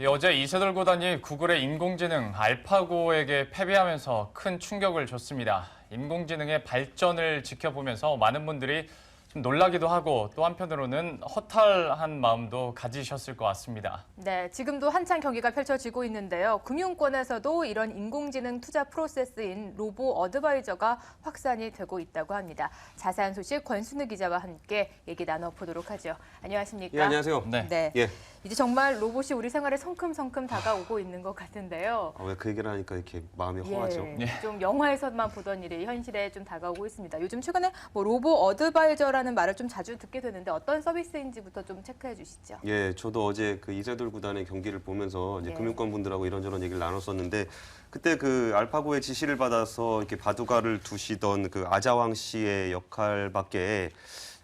어제 이세돌 구단이 구글의 인공지능 알파고에게 패배하면서 큰 충격을 줬습니다. 인공지능의 발전을 지켜보면서 많은 분들이 좀 놀라기도 하고 또 한편으로는 허탈한 마음도 가지셨을 것 같습니다. 네, 지금도 한창 경기가 펼쳐지고 있는데요. 금융권에서도 이런 인공지능 투자 프로세스인 로보 어드바이저가 확산이 되고 있다고 합니다. 자세한 소식 권순우 기자와 함께 얘기 나눠보도록 하죠. 안녕하십니까? 예, 안녕하세요. 네. 예. 이제 정말 로봇이 우리 생활에 성큼성큼 다가오고 있는 것 같은데요. 왜 그 얘기를 하니까 이렇게 마음이 허하죠? 좀 영화에서만 보던 일이 현실에 좀 다가오고 있습니다. 요즘 최근에 로보 어드바이저라는 말을 좀 자주 듣게 되는데 어떤 서비스인지부터 좀 체크해 주시죠. 예, 저도 어제 그 이세돌 구단의 경기를 보면서 이제 금융권 분들하고 이런저런 얘기를 나눴었는데 그때 그 알파고의 지시를 받아서 이렇게 바둑알을 두시던 그 아자왕 씨의 역할밖에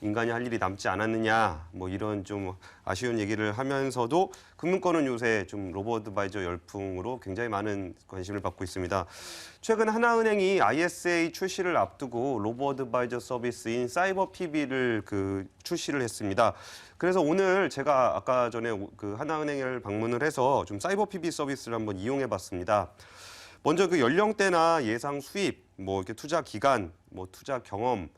인간이 할 일이 남지 않았느냐 뭐 이런 좀 아쉬운 얘기를 하면서도 금융권은 요새 좀 로보 어드바이저 열풍으로 굉장히 많은 관심을 받고 있습니다. 최근 하나은행이 ISA 출시를 앞두고 로보 어드바이저 서비스인 사이버 PB를 출시를 했습니다. 그래서 오늘 제가 아까 전에 그 하나은행을 방문을 해서 좀 사이버 PB 서비스를 한번 이용해 봤습니다. 먼저 그 연령대나 예상 수입, 뭐 이렇게 투자 기간, 뭐 투자 경험,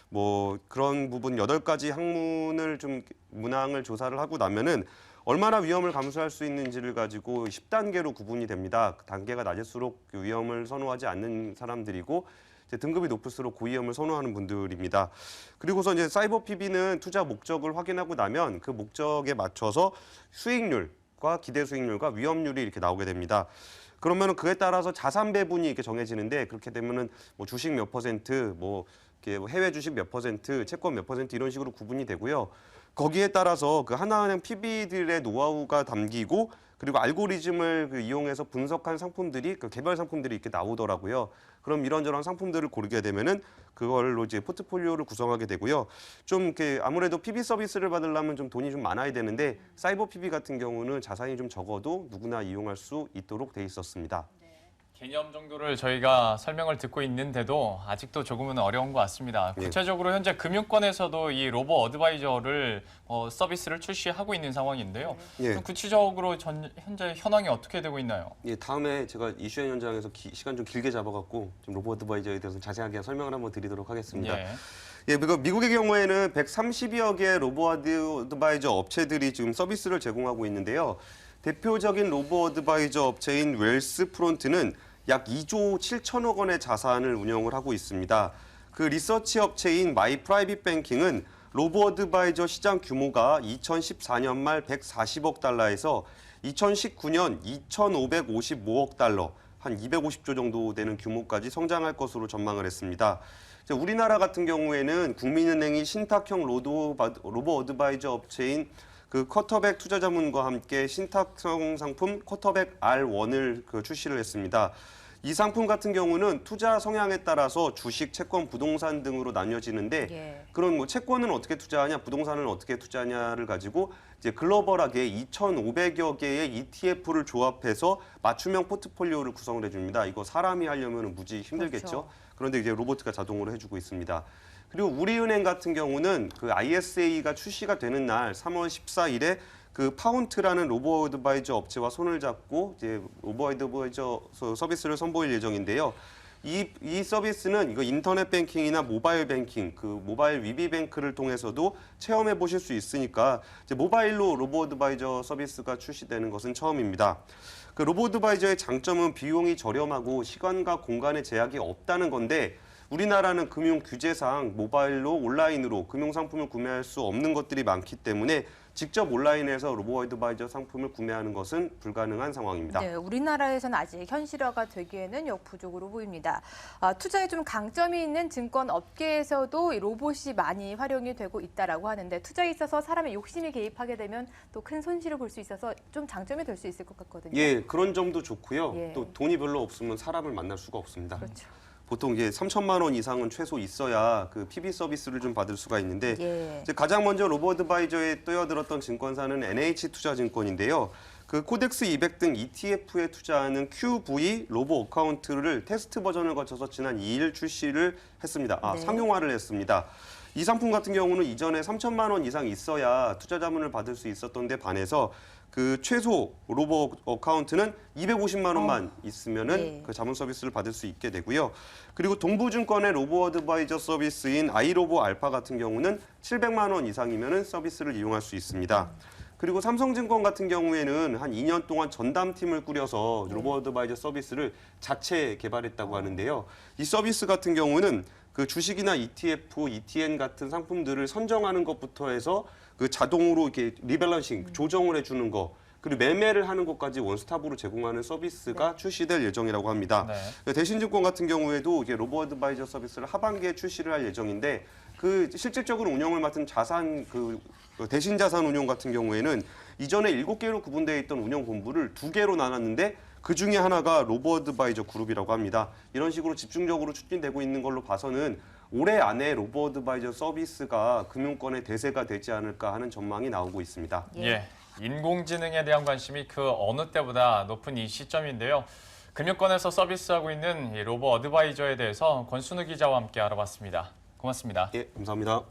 뭐 그런 부분 8가지 항문을 좀 문항을 조사를 하고 나면은 얼마나 위험을 감수할 수 있는지를 가지고 10단계로 구분이 됩니다. 단계가 낮을수록 위험을 선호하지 않는 사람들이고 이제 등급이 높을수록 고위험을 선호하는 분들입니다. 그리고서 이제 사이버 PB는 투자 목적을 확인하고 나면 그 목적에 맞춰서 수익률과 기대 수익률과 위험률이 이렇게 나오게 됩니다. 그러면은 그에 따라서 자산 배분이 이렇게 정해지는데 그렇게 되면은 뭐 주식 몇 %, 뭐 해외 주식 몇 %, 채권 몇 % 이런 식으로 구분이 되고요. 거기에 따라서 그 하나은행 PB들의 노하우가 담기고 그리고 알고리즘을 이용해서 분석한 상품들이 개별 상품들이 이렇게 나오더라고요. 그럼 이런저런 상품들을 고르게 되면은 그걸로 이제 포트폴리오를 구성하게 되고요. 좀 이렇게 아무래도 PB 서비스를 받으려면 좀 돈이 좀 많아야 되는데 사이버 PB 같은 경우는 자산이 좀 적어도 누구나 이용할 수 있도록 돼 있었습니다. 개념 정도를 저희가 설명을 듣고 있는데도 아직도 조금은 어려운 것 같습니다. 구체적으로 현재 금융권에서도 이 로보 어드바이저를 서비스를 출시하고 있는 상황인데요. 예. 좀 구체적으로 현재 현황이 어떻게 되고 있나요? 예, 다음에 제가 이슈현 현장에서 시간 좀 길게 잡아갖고 좀 로보 어드바이저에 대해서 자세하게 설명을 한번 드리도록 하겠습니다. 예, 미국의 경우에는 130여 개 로보 어드바이저 업체들이 지금 서비스를 제공하고 있는데요. 대표적인 로보 어드바이저 업체인 웰스프론트는 약 2조 7천억 원의 자산을 운영을 하고 있습니다. 그 리서치 업체인 마이프라이빗뱅킹은 로보 어드바이저 시장 규모가 2014년 말 140억 달러에서 2019년 2,555억 달러, 한 250조 정도 되는 규모까지 성장할 것으로 전망을 했습니다. 우리나라 같은 경우에는 국민은행이 신탁형 로보 어드바이저 업체인 그 쿼터백 투자자문과 함께 신탁형 상품 쿼터백 R1을 출시를 했습니다. 이 상품 같은 경우는 투자 성향에 따라서 주식, 채권, 부동산 등으로 나뉘어지는데 그런 뭐 채권은 어떻게 투자하냐, 부동산은 어떻게 투자하냐를 가지고 이제 글로벌하게 2,500여 개의 ETF를 조합해서 맞춤형 포트폴리오를 구성을 해줍니다. 이거 사람이 하려면 무지 힘들겠죠. 그렇죠. 그런데 이제 로봇가 자동으로 해주고 있습니다. 그리고 우리은행 같은 경우는 그 ISA가 출시가 되는 날 3월 14일에 그 파운트라는 로보 어드바이저 업체와 손을 잡고 이제 로보 어드바이저 서비스를 선보일 예정인데요. 이 서비스는 이거 인터넷 뱅킹이나 모바일 뱅킹, 그 모바일 위비뱅크를 통해서도 체험해 보실 수 있으니까 이제 모바일로 로보 어드바이저 서비스가 출시되는 것은 처음입니다. 그 로보 어드바이저의 장점은 비용이 저렴하고 시간과 공간의 제약이 없다는 건데 우리나라는 금융 규제상 모바일로 온라인으로 금융상품을 구매할 수 없는 것들이 많기 때문에 직접 온라인에서 로보 어드바이저 상품을 구매하는 것은 불가능한 상황입니다. 네, 우리나라에서는 아직 현실화가 되기에는 역부족으로 보입니다. 투자에 좀 강점이 있는 증권 업계에서도 로봇이 많이 활용이 되고 있다라고 하는데 투자에 있어서 사람의 욕심이 개입하게 되면 또 큰 손실을 볼 수 있어서 좀 장점이 될 수 있을 것 같거든요. 예, 그런 점도 좋고요. 또 돈이 별로 없으면 사람을 만날 수가 없습니다. 그렇죠. 보통 이제 3천만 원 이상은 최소 있어야 그 PB 서비스를 좀 받을 수가 있는데 이제 가장 먼저 로보 어드바이저에 뛰어들었던 증권사는 NH투자증권인데요. 그 코덱스 200 등 ETF에 투자하는 QV 로보 어카운트를 테스트 버전을 거쳐서 지난 2일 출시를 했습니다. 상용화를 했습니다. 이 상품 같은 경우는 이전에 3천만 원 이상 있어야 투자 자문을 받을 수 있었던 데 반해서 그 최소 로보 어카운트는 250만 원만 있으면은 네. 그 자문 서비스를 받을 수 있게 되고요. 그리고 동부증권의 로보 어드바이저 서비스인 아이로보 알파 같은 경우는 700만 원 이상이면은 서비스를 이용할 수 있습니다. 그리고 삼성증권 같은 경우에는 한 2년 동안 전담팀을 꾸려서 로보 어드바이저 서비스를 자체 개발했다고 하는데요. 이 서비스 같은 경우는 그 주식이나 ETF, ETN 같은 상품들을 선정하는 것부터 해서 그 자동으로 이렇게 리밸런싱 조정을 해주는 거, 그리고 매매를 하는 것까지 원스톱으로 제공하는 서비스가 출시될 예정이라고 합니다. 네. 대신증권 같은 경우에도 이제 로보 어드바이저 서비스를 하반기에 출시를 할 예정인데 그 실질적으로 운영을 맡은 자산 그 대신 자산 운용 같은 경우에는 이전에 7개로 구분되어 있던 운영 본부를 2개로 나눴는데 그 중에 하나가 로보 어드바이저 그룹이라고 합니다. 이런 식으로 집중적으로 추진되고 있는 걸로 봐서는 올해 안에 로보 어드바이저 서비스가 금융권의 대세가 되지 않을까 하는 전망이 나오고 있습니다. 예. 인공지능에 대한 관심이 그 어느 때보다 높은 이 시점인데요. 금융권에서 서비스하고 있는 이 로보 어드바이저에 대해서 권순우 기자와 함께 알아봤습니다. 고맙습니다. 예, 감사합니다.